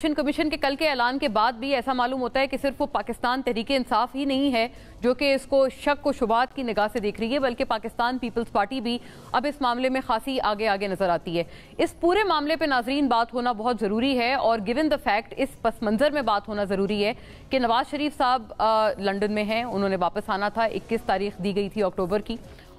Commission के कल के ऐलान के बाद भी ऐसा मालूम होता है कि सिर्फ वो पाकिस्तान तहरीक इंसाफ ही नहीं है जो कि इसको शक व शुबात की निगाह से देख रही है, बल्कि पाकिस्तान पीपल्स पार्टी भी अब इस मामले में खासी आगे आगे नजर आती है। इस पूरे मामले पे नाजरीन बात होना बहुत ज़रूरी है और गिवन द फैक्ट इस पस मंज़र में बात होना ज़रूरी है कि नवाज शरीफ साहब लंदन में हैं, उन्होंने वापस आना था, 21 तारीख दी गई थी अक्टूबर की,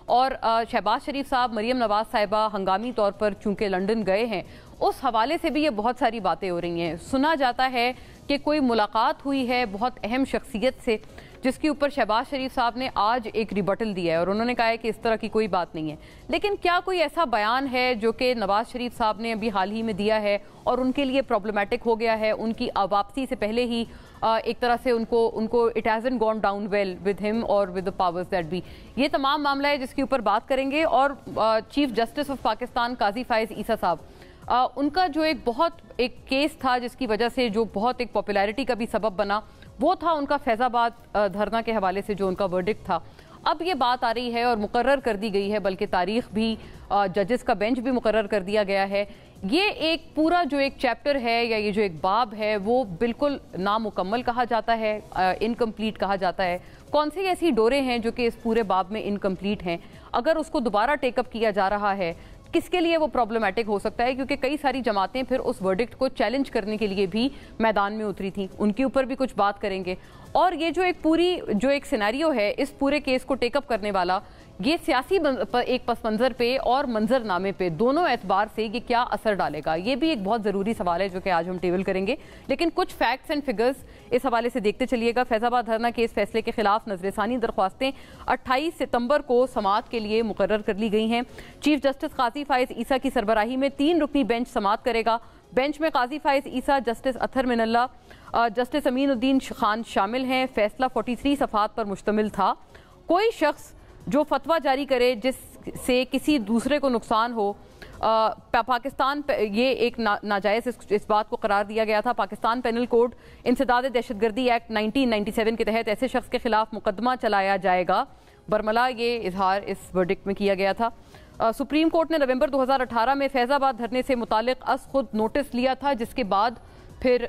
और शहबाज शरीफ साहब मरियम नवाज साहिबा हंगामी तौर पर चूंकि लंदन गए हैं, उस हवाले से भी ये बहुत सारी बातें हो रही हैं। सुना जाता है कि कोई मुलाकात हुई है बहुत अहम शख्सियत से, जिसके ऊपर शहबाज शरीफ साहब ने आज एक रिबटल दिया है और उन्होंने कहा है कि इस तरह की कोई बात नहीं है। लेकिन क्या कोई ऐसा बयान है जो कि नवाज शरीफ साहब ने अभी हाल ही में दिया है और उनके लिए प्रॉब्लमेटिक हो गया है, उनकी वापसी से पहले ही एक तरह से उनको it hasn't gone down well with him और with the powers that be. ये तमाम मामला है जिसके ऊपर बात करेंगे। और chief justice of Pakistan Qazi Faez Isa sahab, उनका जो एक केस था जिसकी वजह से जो बहुत एक पॉपुलैरिटी का भी सबब बना, वो था उनका फैज़ाबाद धरना के हवाले से जो उनका वर्डिक्ट था। अब ये बात आ रही है और मुकर्रर कर दी गई है, बल्कि तारीख भी, जजेस का बेंच भी मुकर्रर कर दिया गया है। ये एक पूरा जो एक चैप्टर है या ये जो एक बाब है वो बिल्कुल नामुकम्मल कहा जाता है, इनकम्प्लीट कहा जाता है। कौन सी ऐसी डोरें हैं जो कि इस पूरे बाब में इनकम्प्लीट हैं? अगर उसको दोबारा टेकअप किया जा रहा है, किसके लिए वो प्रॉब्लमैटिक हो सकता है? क्योंकि कई सारी जमातें फिर उस वर्डिक्ट को चैलेंज करने के लिए भी मैदान में उतरी थी, उनके ऊपर भी कुछ बात करेंगे। और ये जो एक सिनेरियो है इस पूरे केस को टेकअप करने वाला, ये सियासी एक पस मंज़र पे और मंजरनामे पे दोनों एतबार से ये क्या असर डालेगा, ये भी एक बहुत ज़रूरी सवाल है जो कि आज हम टेबल करेंगे। लेकिन कुछ फैक्ट्स एंड फिगर्स इस हवाले से देखते चलिएगा। फैज़ाबाद धरना केस फैसले के खिलाफ नजरसानी दरख्वास्तें 28 सितंबर को समाअत के लिए मुकर्रर कर ली गई हैं। चीफ जस्टिस काजी फायज ईसा की सरबराही में 3 रुकनी बेंच समाअत करेगा। बेंच में काजी फायज ईसा, जस्टिस अतहर मिनल्ला, जस्टिस अमीनुद्दीन खान शामिल हैं। फैसला 43 सफ़हात पर मुश्तमिल था। कोई शख्स जो फतवा जारी करे जिससे किसी दूसरे को नुकसान हो, पाकिस्तान ये एक नाजायज़ इस बात को करार दिया गया था। पाकिस्तान पेनल कोड इंसदाद दहशतगर्दी एक्ट 1997 के तहत ऐसे शख्स के खिलाफ मुकदमा चलाया जाएगा। बरमला ये इजहार इस वर्डिक्ट में किया गया था। सुप्रीम कोर्ट ने नवंबर 2018 में फैज़ाबाद धरने से मुतालिक खुद नोटिस लिया था, जिसके बाद फिर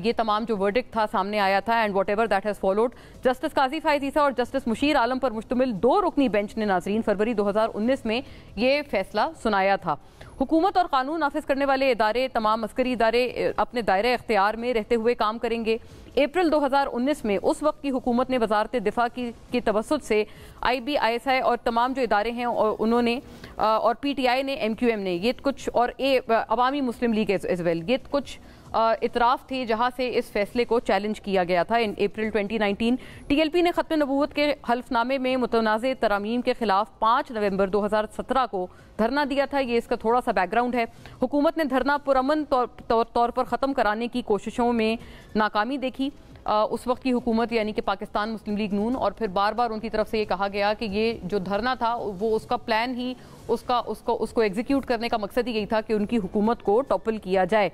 ये तमाम जो वर्डिक्ट था सामने आया था। And whatever that has followed, justice Qazi Faez Isa और जस्टिस मुशीर आलम पर मुश्तमिल 2 रुकनी बेंच ने नाजरीन फरवरी 2019 में ये फैसला सुनाया था। हुकूमत और कानून नाफिज करने वाले इदारे, तमाम अस्करी इदारे अपने दायरे इख्तियार में रहते हुए काम करेंगे। अप्रैल 2019 में उस वक्त की हुकूमत ने वजारत दिफा की तवस्सुत से IB, ISI और तमाम जो इदारे हैं उन्होंने और PTI ने, MQM ने, ये कुछ, और अवामी मुस्लिम लीग एज वेल, ये कुछ इतराफ़ थे जहाँ से इस फैसले को चैलेंज किया गया था। इन अप्रैल 2019 TLP ने ख़त्म नबूवत के हल्फनामे में मुतनाज़े तरामीम के खिलाफ 5 नवंबर 2017 को धरना दिया था। ये इसका थोड़ा सा बैकग्राउंड है। हुकूमत ने धरना पुरअमन तौर पर ख़त्म कराने की कोशिशों में नाकामी देखी। उस वक्त की हुकूमत यानी कि पाकिस्तान मुस्लिम लीग नून, और फिर बार बार उनकी तरफ से ये कहा गया कि ये जो धरना था वो उसका प्लान ही उसको एग्जीक्यूट करने का मकसद ही यही था कि उनकी हुकूमत को टॉपल किया जाए।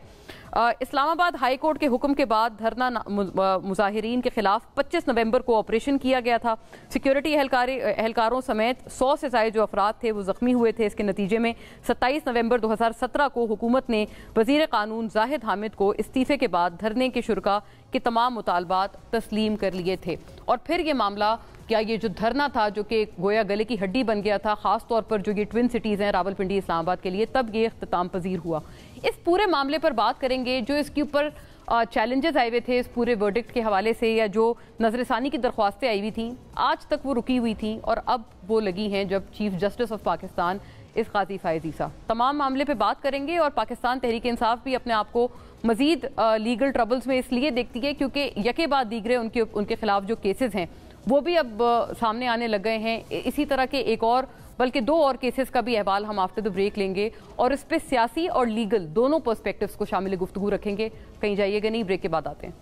इस्लामाबाद हाई कोर्ट के हुक्म के बाद धरना मुजाहिरीन के खिलाफ 25 नवंबर को ऑपरेशन किया गया था। सिक्योरिटी एहलकारों समेत 100 से ज़ायद जो अफराद थे वो ज़ख्मी हुए थे। इसके नतीजे में 27 नवंबर 2017 को हुकूमत ने वज़ीर कानून जाहिद हामिद को इस्तीफ़े के बाद धरने के शुरका के तमाम मुतालबात तस्लीम कर लिए थे। और फिर ये मामला, क्या ये जो धरना था जो कि गोया गले की हड्डी बन गया था, ख़ास तौर पर जो ये ट्विन सिटीज़ हैं रावलपिंडी इस्लामाबाद के लिए, तब ये इख्तिताम पजीर हुआ। इस पूरे मामले पर बात करेंगे। जो इसके ऊपर चैलेंजेस आए हुए थे इस पूरे वर्डिक्ट के हवाले से, या जो नजरसानी की दरख्वास्तें आई हुई थी, आज तक वो रुकी हुई थी और अब वो लगी हैं जब चीफ जस्टिस ऑफ पाकिस्तान इस काजी फायज ईसा। तमाम मामले पे बात करेंगे। और पाकिस्तान तहरीक इंसाफ भी अपने आप को मजीद लीगल ट्रबल्स में इसलिए देखती है क्योंकि यके बाद दीगरे उनके खिलाफ जो केसेस हैं वो भी अब सामने आने लग गए हैं। इसी तरह के एक और, बल्कि 2 और केसेस का भी अहवाल हम आफ्टर द ब्रेक लेंगे और इस पर सियासी और लीगल दोनों पर्सपेक्टिव्स को शामिल गुफ्तगू रखेंगे। कहीं जाइएगा नहीं, ब्रेक के बाद आते हैं।